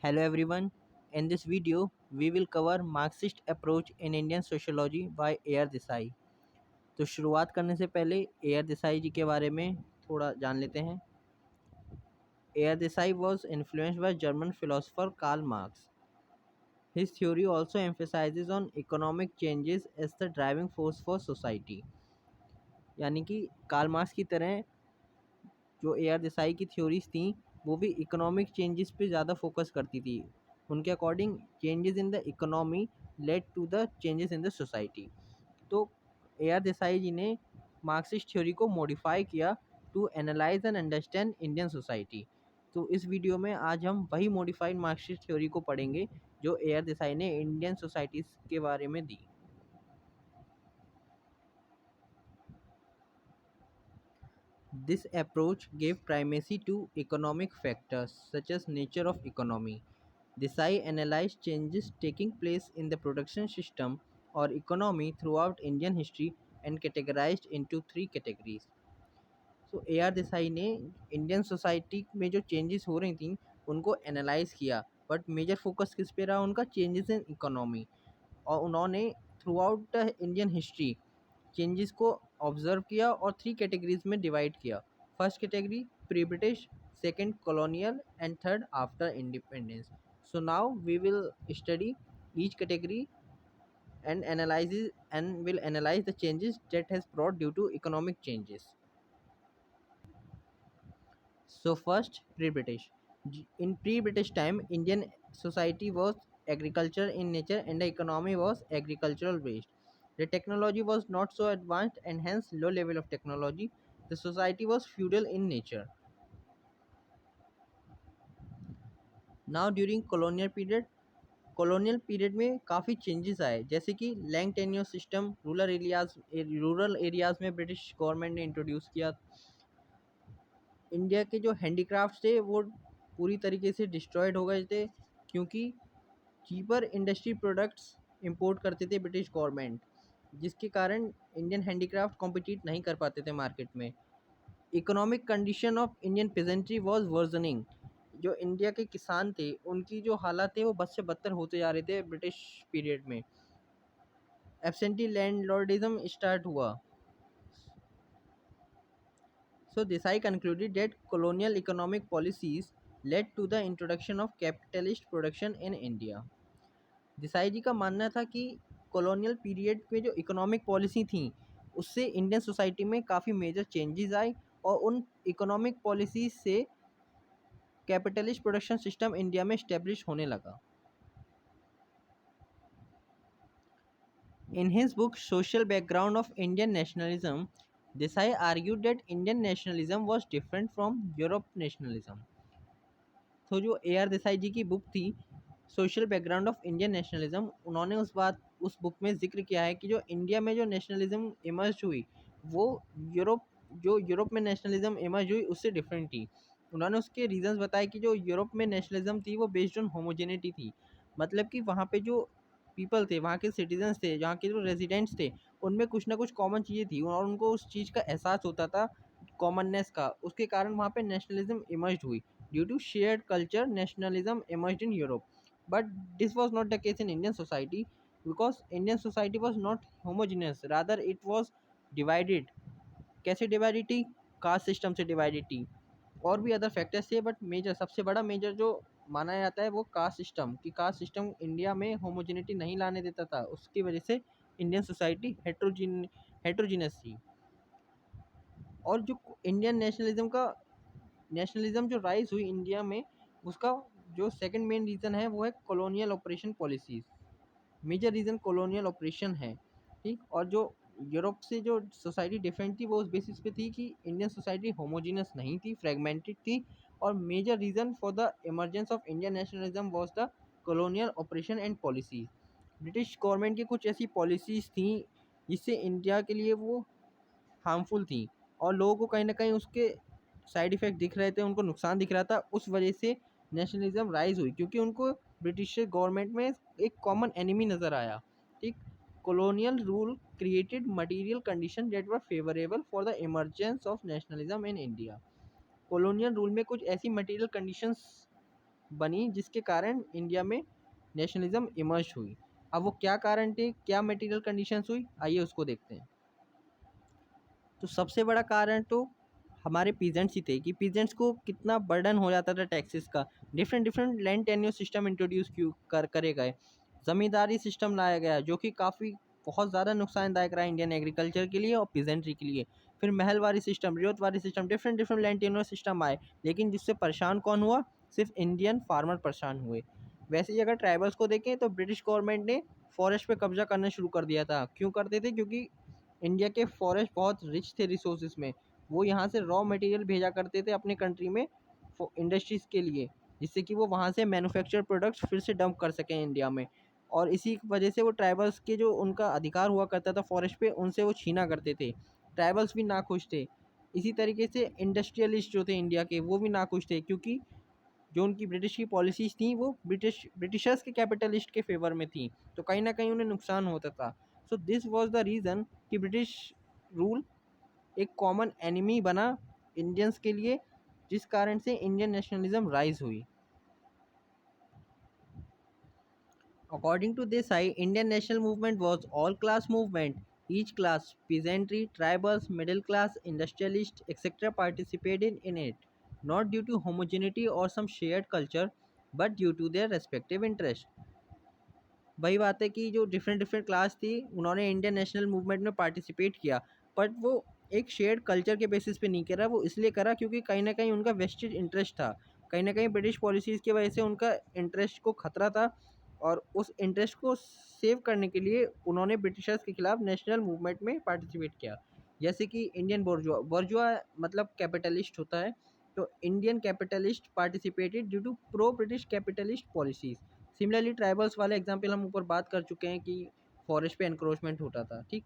Hello everyone. In this video, we will cover Marxist approach in Indian sociology by AR Desai. तो शुरुआत करने से पहले AR देसाई जी के बारे में थोड़ा जान लेते हैं। AR Desai was influenced by German philosopher Karl Marx. His theory also emphasizes on economic changes as the driving force for society। यानी कि कार्ल मार्क्स की तरह जो AR देसाई की थ्योरीज थी वो भी इकोनॉमिक चेंजेस पे ज़्यादा फोकस करती थी। उनके according changes in the economy led to the changes in the society. तो AR देसाई जी ने मार्क्सिस्ट थ्योरी को मॉडिफाई किया to analyze and understand Indian society. तो इस वीडियो में आज हम वही मॉडिफाइड मार्क्सिस्ट थ्योरी को पढ़ेंगे जो AR देसाई ने इंडियन सोसाइटीज़ के बारे में दी। This approach gave primacy to economic factors such as nature of economy. Desai analyzed changes taking place in the production system or economy throughout Indian history and categorized into three categories. So A R Desai ने Indian society में जो changes हो रही थी उनको analyse किया, but major focus किस पे रहा उनका? Changes in economy. और उन्होंने throughout the Indian history changes को ऑब्जर्व किया और थ्री कैटेगरीज में डिवाइड किया। First category pre British, second colonial and third after independence. So now we will study each category and will analyze the changes that has brought due to economic changes. So first, pre-British. In pre-British time, Indian society was agriculture in nature and the economy was agricultural based. The technology was not so advanced and hence low level of technology. The society was feudal in nature. Now during colonial period में काफ़ी changes आए, जैसे कि land tenure system rural areas में British government ने introduce किया। India के जो हैंडीक्राफ्ट्स थे वो पूरी तरीके से डिस्ट्रॉयड हो गए थे, क्योंकि चीपर इंडस्ट्री प्रोडक्ट्स इंपोर्ट करते थे ब्रिटिश गवर्नमेंट, जिसके कारण इंडियन हैंडीक्राफ्ट कॉम्पिटिट नहीं कर पाते थे मार्केट में। Economic condition of Indian pageantry was versioning. जो इंडिया के किसान थे उनकी जो हालात थे वो बद से बदतर होते जा रहे थे ब्रिटिश पीरियड में। एब्सेंटी लैंडलॉर्डिज्म स्टार्ट हुआ। So Desai concluded that colonial economic policies led to the introduction of capitalist production in India. Desai ji का मानना था कि कॉलोनियल पीरियड में जो इकोनॉमिक पॉलिसी थी उससे इंडियन सोसाइटी में काफ़ी मेजर चेंजेस आए और उन इकोनॉमिक पॉलिसीज से कैपिटलिस्ट प्रोडक्शन सिस्टम इंडिया में इस्टेब्लिश होने लगा। In his book Social Background of Indian Nationalism, Desai argued that Indian nationalism was different from Europe nationalism. तो जो ए आर देसाई जी की बुक थी social background of Indian nationalism, उन्होंने उस book में जिक्र किया है कि जो इंडिया में जो नेशनलिज्म इमर्ज हुई वो यूरोप में नेशनलिज्म इमर्ज हुई उससे डिफरेंट थी। उन्होंने उसके रीजंस बताए कि जो यूरोप में नेशनलिज्म थी वो बेस्ड ऑन होमोजेनिटी थी, मतलब कि वहाँ पे जो पीपल थे, वहाँ के सिटीजन्स थे, जहाँ के जो रेजिडेंट्स थे, उनमें कुछ ना कुछ कॉमन चीज़ें थी और उनको उस चीज़ का एहसास होता था कॉमननेस का। उसके कारण वहाँ पे नेशनलिज्म इमर्ज हुई। Due to shared culture, nationalism emerged in Europe. But this was not the case in Indian society because Indian society was not homogeneous. Rather, it was divided. कैसे डिवाइडेड थी? Caste system से divided थी। और भी other factors थे, but major सबसे बड़ा major जो माना जाता है वो कास्ट सिस्टम, कि कास्ट सिस्टम इंडिया में होमोजेनिटी नहीं लाने देता था। उसकी वजह से इंडियन सोसाइटी हेट्रोजीनस थी। और जो इंडियन नेशनलिज्म जो राइज हुई इंडिया में, उसका जो सेकंड मेन रीज़न है वो है colonial operation policies. Major reason colonial operation है, ठीक। और जो यूरोप से जो सोसाइटी डिफरेंट थी वो उस बेसिस पे थी कि इंडियन सोसाइटी होमोजीनस नहीं थी, फ्रेगमेंटेड थी। और major reason for the emergence of Indian nationalism was the colonial operation and policies. British government की कुछ ऐसी पॉलिसीज़ थी जिससे इंडिया के लिए वो हार्मफुल थी और लोगों को कहीं न कहीं उसके साइड इफ़ेक्ट दिख रहे थे, उनको नुकसान दिख रहा था। उस वजह से नेशनलिज़्म राइज़ हुई, क्योंकि उनको ब्रिटिश गवर्नमेंट में एक कॉमन एनिमी नज़र आया, ठीक। colonial rule created material conditions that were favorable for the emergence of nationalism in India. colonial rule में कुछ ऐसी material conditions बनी जिसके कारण इंडिया में नेशनलिज्म इमर्ज हुई। अब वो क्या कारण थे, क्या मटेरियल कंडीशंस हुई, आइए उसको देखते हैं। तो सबसे बड़ा कारण तो हमारे पीजेंट्स ही थे कि पीजेंट्स को कितना बर्डन हो जाता था टैक्सेस का। Different different land tenure system introduce करे गए, ज़मींदारी सिस्टम लाया गया जो कि काफ़ी बहुत ज़्यादा नुकसानदायक रहा इंडियन एग्रीकल्चर के लिए और पीजेंट्री के लिए। फिर Mahalwari system, Ryotwari system, different different land tenure system आए, लेकिन जिससे परेशान कौन हुआ? सिर्फ इंडियन फार्मर परेशान हुए। वैसे ही अगर ट्राइबल्स को देखें तो ब्रिटिश गवर्नमेंट ने फॉरेस्ट पे कब्जा करना शुरू कर दिया था। क्यों करते थे? क्योंकि इंडिया के फॉरेस्ट बहुत रिच थे रिसोर्सेज में। वो यहाँ से रॉ मटेरियल भेजा करते थे अपने कंट्री में इंडस्ट्रीज़ के लिए, जिससे कि वो वहाँ से मैन्युफैक्चर प्रोडक्ट्स फिर से डंप कर सकें इंडिया में। और इसी वजह से वो ट्राइबल्स के जो उनका अधिकार हुआ करता था फॉरेस्ट पे, उनसे वो छीना करते थे। ट्राइबल्स भी नाखुश थे। इसी तरीके से इंडस्ट्रियलिस्ट जो थे इंडिया के, वो भी नाखुश थे, क्योंकि जो उनकी ब्रिटिश की पॉलिसीज़ थी वो ब्रिटिशर्स के कैपिटलिस्ट के फेवर में थी, तो कहीं न कहीं उन्हें नुकसान होता था। So this was the reason कि ब्रिटिश रूल एक कॉमन एनिमी बना इंडियंस के लिए, जिस कारण से इंडियन नेशनलिज्म राइज़ हुई। According to Desai, Indian national movement was all-class movement. Each class, peasantry, tribals, middle class, industrialists, etc., participated in it, not due to homogeneity or some shared culture, but due to their respective interests. वही बात है कि जो different different class थी उन्होंने Indian national movement में participate किया, but वो एक शेयर्ड कल्चर के बेसिस पे नहीं करा। वो इसलिए करा क्योंकि कहीं ना कहीं उनका वेस्टेड इंटरेस्ट था। कहीं ना कहीं ब्रिटिश पॉलिसीज़ की वजह से उनका इंटरेस्ट को खतरा था, और उस इंटरेस्ट को सेव करने के लिए उन्होंने ब्रिटिशर्स के खिलाफ नेशनल मूवमेंट में पार्टिसिपेट किया। जैसे कि इंडियन बोर्जुआ, बोर्जुआ मतलब कैपिटलिस्ट होता है, तो Indian capitalist participated due to pro British capitalist policies. Similarly tribals वाले एग्जाम्पल हम ऊपर बात कर चुके हैं कि फॉरेस्ट पे एनक्रोचमेंट होता था, ठीक।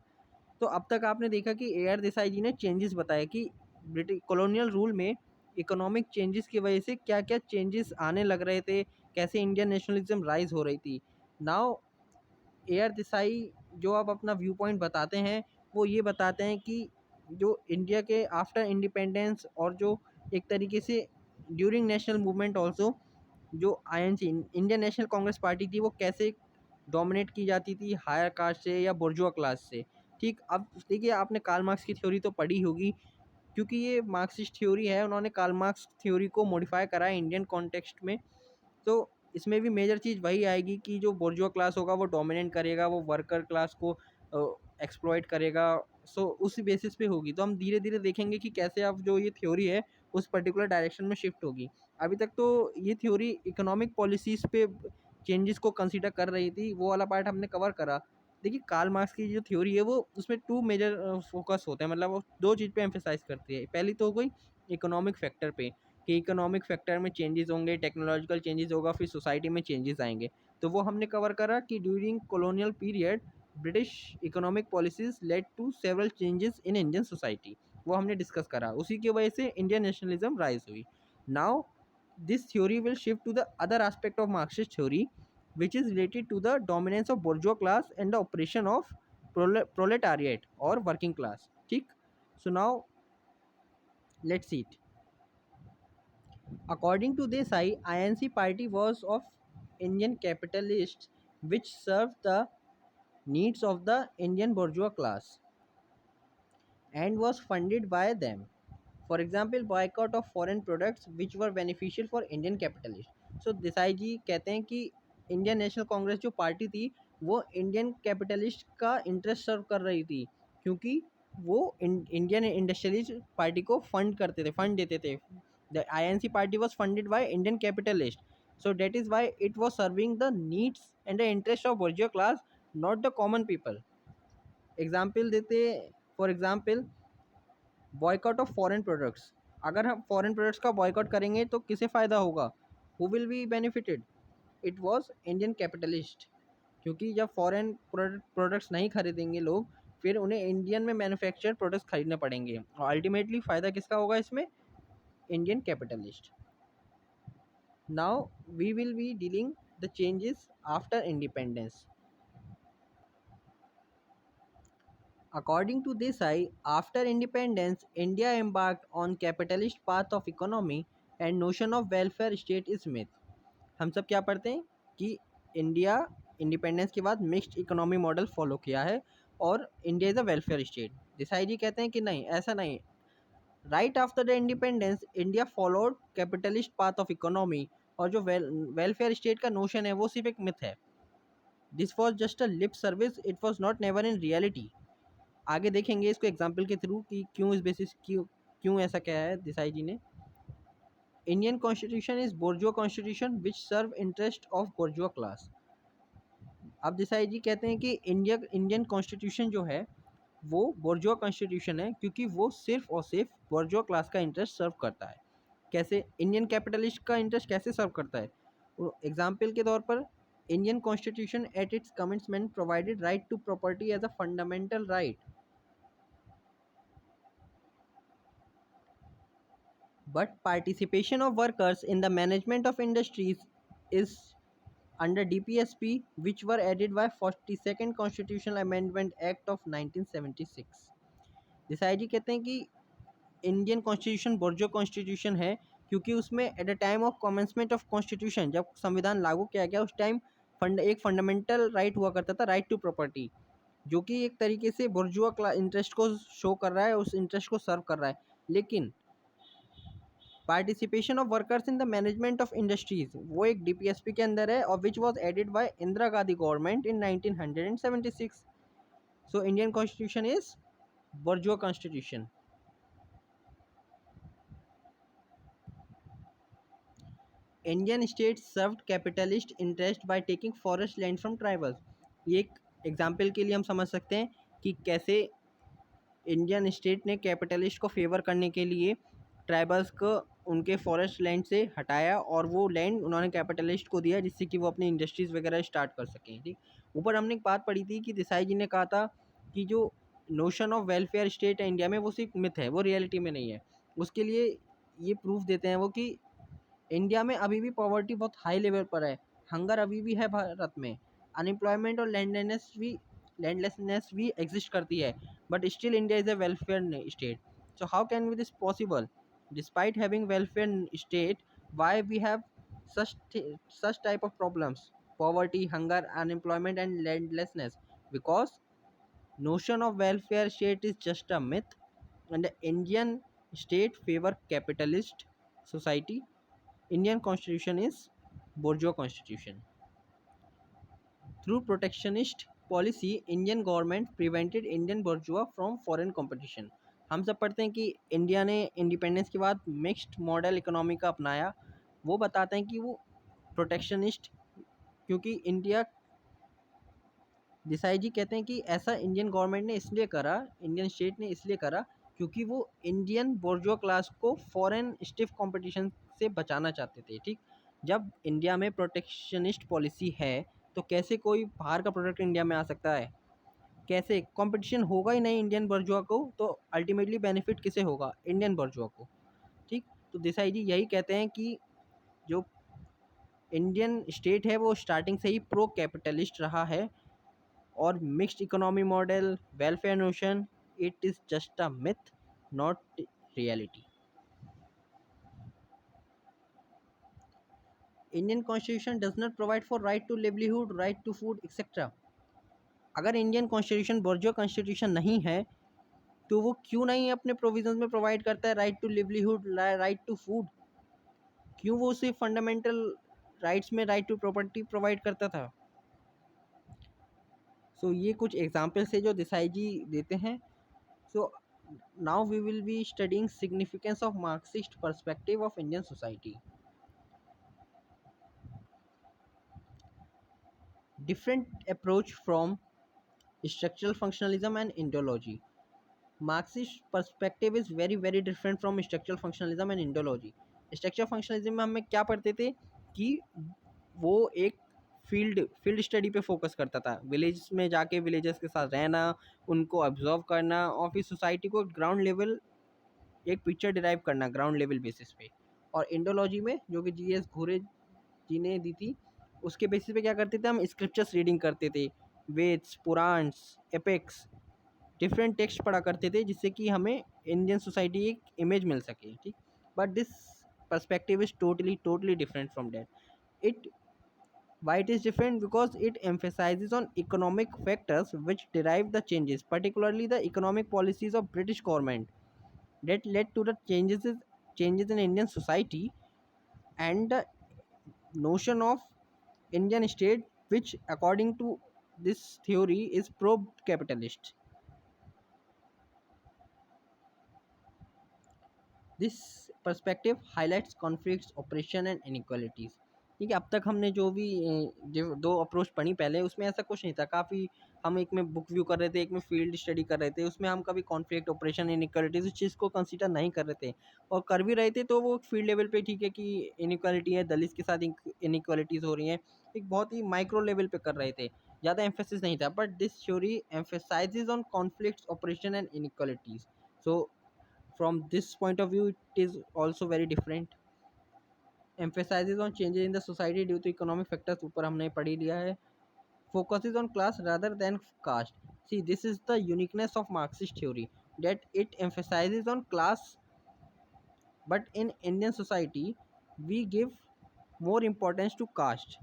तो अब तक आपने देखा कि ए आर देसाई जी ने चेंजेस बताए कि ब्रिटिश कॉलोनियल रूल में इकोनॉमिक चेंजेस की वजह से क्या क्या चेंजेस आने लग रहे थे, कैसे इंडियन नेशनलिज्म राइज हो रही थी। नाउ ए आर देसाई जो अब अपना व्यू पॉइंट बताते हैं, वो ये बताते हैं कि जो इंडिया के आफ्टर इंडिपेंडेंस और जो एक तरीके से ड्यूरिंग नेशनल मूवमेंट ऑल्सो, जो INC Indian national Congress party थी, वो कैसे डोमिनेट की जाती थी हायर कास्ट से या बुर्जुआ क्लास से, ठीक। अब देखिए, आपने कार्ल मार्क्स की थ्योरी तो पढ़ी होगी, क्योंकि ये मार्क्सिस्ट थ्योरी है। उन्होंने कार्ल मार्क्स थ्योरी को मॉडिफाई करा है इंडियन कॉन्टेक्स्ट में। तो इसमें भी मेजर चीज़ वही आएगी कि जो बोर्जुआ क्लास होगा वो डोमिनेट करेगा, वो वर्कर क्लास को एक्सप्लॉइट करेगा। सो उसी बेसिस पे होगी। तो हम धीरे धीरे देखेंगे कि कैसे अब जो ये थ्योरी है उस पर्टिकुलर डायरेक्शन में शिफ्ट होगी। अभी तक तो ये थ्योरी इकोनॉमिक पॉलिसीज़ पे चेंजेस को कंसीडर कर रही थी, वो वाला पार्ट हमने कवर करा। देखिए, कार्ल मार्क्स की जो थ्योरी है वो उसमें टू मेजर फोकस होते हैं, मतलब वो दो चीज़ पे एम्फेसाइज करती है। पहली तो हो गई इकोनॉमिक फैक्टर पे, कि इकोनॉमिक फैक्टर में चेंजेस होंगे, टेक्नोलॉजिकल चेंजेस होगा, फिर सोसाइटी में चेंजेस आएंगे। तो वो हमने कवर करा कि during colonial period British economic policies led to several changes in Indian society, वो हमने डिस्कस करा। उसी की वजह से इंडियन नेशनलिज्म राइज हुई। Now this theory will shift to the other aspect of Marxist theory, which is related to the dominance of bourgeois class and the oppression of proletariat or working class, ठीक। So now let's see it. According to this, INC party was of Indian capitalists, which served the needs of the Indian bourgeois class and was funded by them. For example, boycott of foreign products which were beneficial for Indian capitalists. So Desai ji कहते हैं कि Indian national Congress जो party थी वो Indian capitalist का interest serve कर रही थी, क्योंकि वो इंडियन इंडस्ट्रियलिस्ट पार्टी को फंड करते थे, फंड देते थे। The INC party was funded by Indian capitalist, so that is why it was serving the needs and the interest of वर्जियर class, not the common people. Example देते, for example boycott of foreign products. अगर हम foreign products का boycott करेंगे तो किसे फ़ायदा होगा? Who will be benefited? It was Indian capitalist, क्योंकि जब फॉरेन प्रोडक्ट्स नहीं खरीदेंगे लोग, फिर उन्हें इंडियन में मैन्युफैक्चर प्रोडक्ट्स खरीदने पड़ेंगे, और अल्टीमेटली फ़ायदा किसका होगा इसमें? Indian capitalist. Now we will be dealing the changes after independence. According to Desai, after independence, India embarked on capitalist path of economy and notion of welfare state is myth. हम सब क्या पढ़ते हैं कि इंडिया इंडिपेंडेंस के बाद mixed economy model follow किया है और India is a welfare state. Desai ji कहते हैं कि नहीं, ऐसा नहीं। Right after the independence India followed capitalist path of economy, और जो वेलफेयर स्टेट का नोशन है वो सिर्फ एक मिथ है। This was just a lip service, it was not never in reality. आगे देखेंगे इसको एग्जाम्पल के थ्रू कि क्यों इस बेसिस क्यों क्यों ऐसा क्या है देसाई जी ने। Indian constitution is bourgeois constitution which serve interest of bourgeois class. अब देसाई जी कहते हैं कि इंडियन कॉन्स्टिट्यूशन जो है वो बोर्जुआ कॉन्स्टिट्यूशन है क्योंकि वो सिर्फ और सिर्फ बोर्जुआ क्लास का इंटरेस्ट सर्व करता है। कैसे इंडियन कैपिटलिस्ट का इंटरेस्ट कैसे सर्व करता है? एग्जाम्पल के तौर पर Indian constitution at its commencement provided right to property as a fundamental right, but participation of workers in the management of industries is under DPSP, which were added by 42nd Constitutional Amendment Act of 1976। Desai ji कहते हैं कि Indian constitution बोर्जो constitution है क्योंकि उसमें at the time of commencement of constitution, जब संविधान लागू किया गया उस टाइम एक फंडामेंटल राइट हुआ करता था, राइट टू प्रॉपर्टी, जो कि एक तरीके से बुर्जुआ इंटरेस्ट को शो कर रहा है, उस इंटरेस्ट को सर्व कर रहा है। लेकिन participation of workers in the management of industries वो एक डीपीएसपी के अंदर है और which was added by Indira Gandhi government in 1976। So Indian constitution is bourgeois constitution। Indian state served capitalist interest by taking forest land from tribals. ये एक example के लिए हम समझ सकते हैं कि कैसे इंडियन स्टेट ने कैपिटलिस्ट को फेवर करने के लिए ट्राइबल्स को उनके फॉरेस्ट लैंड से हटाया और वो लैंड उन्होंने कैपिटलिस्ट को दिया जिससे कि वो अपनी इंडस्ट्रीज़ वगैरह स्टार्ट कर सकें। ठीक, ऊपर हमने एक बात पढ़ी थी कि देसाई जी ने कहा था कि जो नोशन ऑफ वेलफेयर स्टेट है इंडिया में वो सिर्फ मिथ है, वो रियलिटी में नहीं है। उसके लिए ये प्रूफ देते हैं वो कि इंडिया में अभी भी पॉवर्टी बहुत हाई लेवल पर है, हंगर अभी भी है भारत में, अनएम्प्लॉयमेंट और लैंडलेसनेस भी एग्जिस्ट करती है, but still India is a welfare state. So how can be this possible despite having welfare state? Why we have such type of problems, poverty, hunger, unemployment and landlessness? Because notion of welfare state is just a myth and the Indian state favor capitalist society. Indian constitution is bourgeois constitution. Through protectionist policy Indian government prevented Indian bourgeois from foreign competition। हम सब पढ़ते हैं कि India ने independence के बाद mixed model economy का अपनाया। वो बताते हैं कि वो प्रोटेक्शनिस्ट, क्योंकि इंडिया देसाई जी कहते हैं कि ऐसा इंडियन गवर्नमेंट ने इसलिए करा, इंडियन स्टेट ने इसलिए करा क्योंकि वो इंडियन बोर्जुआ क्लास को फॉरेन स्टिफ कंपटीशन से बचाना चाहते थे। ठीक, जब इंडिया में प्रोटेक्शनिस्ट पॉलिसी है तो कैसे कोई बाहर का प्रोडक्ट इंडिया में आ सकता है? कैसे कंपटीशन होगा ही नहीं इंडियन बोर्जुआ को, तो अल्टीमेटली बेनिफिट किसे होगा? इंडियन बोर्जुआ को। ठीक, तो देसाई जी यही कहते हैं कि जो इंडियन स्टेट है वो स्टार्टिंग से ही प्रो कैपिटलिस्ट रहा है और mixed economy model, welfare notion, it is just a myth, not reality. Indian constitution does not provide for right to livelihood, right to food etcetera. अगर इंडियन कॉन्स्टिट्यूशन बोर्जुआ कॉन्स्टिट्यूशन नहीं है तो वो क्यों नहीं अपने प्रोविजंस में प्रोवाइड करता है right to livelihood, right to food? क्यों वो सिर्फ फंडामेंटल राइट्स में राइट टू प्रॉपर्टी प्रोवाइड करता था? सो ये कुछ एग्जाम्पल्स है जो देसाई जी देते हैं। So now we will be studying significance of Marxist perspective of Indian society. Different approach from structural functionalism and Indology। Marxist perspective is very different from structural functionalism and Indology। Structural functionalism में हमें क्या पढ़ते थे कि वो एक field study पे focus करता था, विलेज में जाके विलेजर्स के साथ रहना, उनको ऑब्जर्व करना और फिर सोसाइटी को ग्राउंड लेवल एक पिक्चर डिराइव करना ग्राउंड लेवल बेसिस पे। और इंडोलॉजी में जो कि GS घुरे जी ने दी थी, उसके बेसिस पे क्या करते थे, हम स्क्रिप्चर्स रीडिंग करते थे, Vedas, Puranas, epics, different text पढ़ा करते थे जिससे कि हमें इंडियन सोसाइटी एक इमेज मिल सके। ठीक, but this perspective is totally different from that. it why it is different? Because it emphasizes on economic factors which derive the changes, particularly the economic policies of British government that led to the changes in Indian society, and the notion of Indian state, which according to this theory is pro capitalist. This perspective highlights conflicts, oppression and inequalities. ठीक है, अब तक हमने जो भी जो दो approach पढ़ी पहले, उसमें ऐसा कुछ नहीं था। काफ़ी हम एक में बुक व्यू कर रहे थे, एक में फील्ड स्टडी कर रहे थे। उसमें हम कभी कॉन्फ्लिक्ट, ऑपरेशन, इनइक्वालिटीज उस चीज़ को कंसीडर नहीं कर रहे थे, और कर भी रहे थे तो वो फील्ड लेवल पे ठीक है कि इनइक्वालिटी है, दलित के साथ इनइक्वालिटीज़ हो रही हैं, एक बहुत ही माइक्रो लेवल पे कर रहे थे, ज़्यादा एम्फेसिस नहीं था। But this theory emphasises on conflicts, operation and inequalities. So from this point of view it is also very different, emphasizes on changes in the society due to economic factors, ऊपर हमने पढ़ ही लिया है, focuses on class rather than caste. See, this is the uniqueness of Marxist theory, that it emphasizes on class, but in Indian society we give more importance to caste.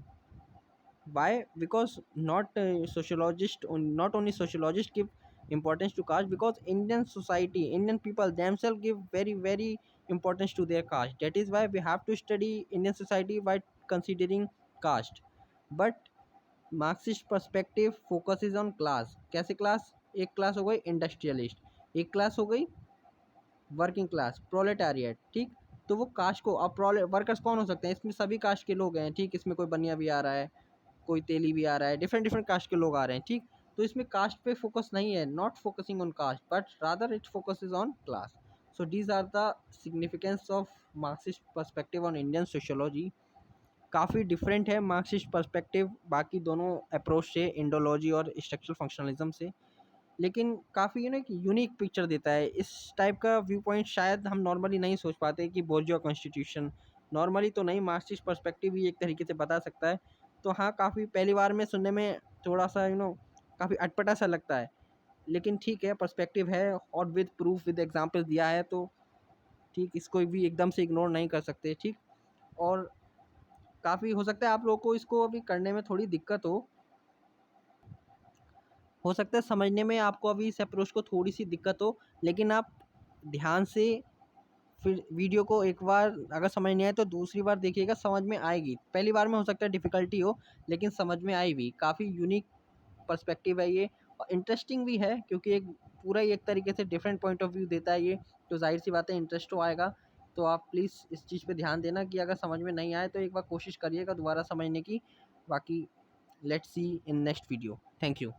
Why? Because not only sociologists give importance to caste, because Indian society, Indian people themselves give very importance to their caste. That is why we have to study Indian society by considering caste. But Marxist perspective focuses on class. कैसे class? एक class हो गई industrialist, एक class हो गई working class, प्रोलेटारिएट। ठीक, तो वो कास्ट को, अब वर्कर्स कौन हो सकते हैं? इसमें सभी कास्ट के लोग हैं। ठीक, इसमें कोई बनिया भी आ रहा है, कोई तेली भी आ रहा है, डिफरेंट डिफरेंट कास्ट के लोग आ रहे हैं। ठीक, तो इसमें कास्ट पे फोकस नहीं है, not focusing on caste but rather it focuses on class. So these are the significance of Marxist perspective on Indian sociology. काफ़ी डिफरेंट है मार्क्सिस्ट पर्सपेक्टिव बाकी दोनों अप्रोच से, इंडोलॉजी और स्ट्रक्चरल फंक्शनलिज्म से, लेकिन काफ़ी यूनिक पिक्चर देता है। इस टाइप का व्यू पॉइंट शायद हम नॉर्मली नहीं सोच पाते कि बोर्जिया कॉन्स्टिट्यूशन, नॉर्मली तो नहीं, मार्क्सिस्ट पर्सपेक्टिव भी एक तरीके से बता सकता है। तो हाँ, काफ़ी पहली बार में सुनने में थोड़ा सा काफ़ी अटपटा सा लगता है, लेकिन ठीक है, पर्सपेक्टिव है और विद प्रूफ, विद एग्जाम्पल दिया है, तो ठीक, इसको भी एकदम से इग्नोर नहीं कर सकते। ठीक, और काफ़ी हो सकता है आप लोगों को इसको अभी करने में थोड़ी दिक्कत हो सकता है समझने में आपको अभी इस अप्रोच को थोड़ी सी दिक्कत हो, लेकिन आप ध्यान से फिर वीडियो को एक बार अगर समझ नहीं आए तो दूसरी बार देखिएगा, समझ में आएगी। पहली बार में हो सकता है डिफ़िकल्टी हो, लेकिन समझ में आई भी। काफ़ी यूनिक पर्सपेक्टिव है ये, और इंटरेस्टिंग भी है, क्योंकि एक पूरा ही एक तरीके से डिफरेंट पॉइंट ऑफ व्यू देता है ये, तो जाहिर सी बात है इंटरेस्ट तो आएगा। तो आप प्लीज़ इस चीज़ पे ध्यान देना कि अगर समझ में नहीं आए तो एक बार कोशिश करिएगा दोबारा समझने की। बाकी let's see in next video. Thank you.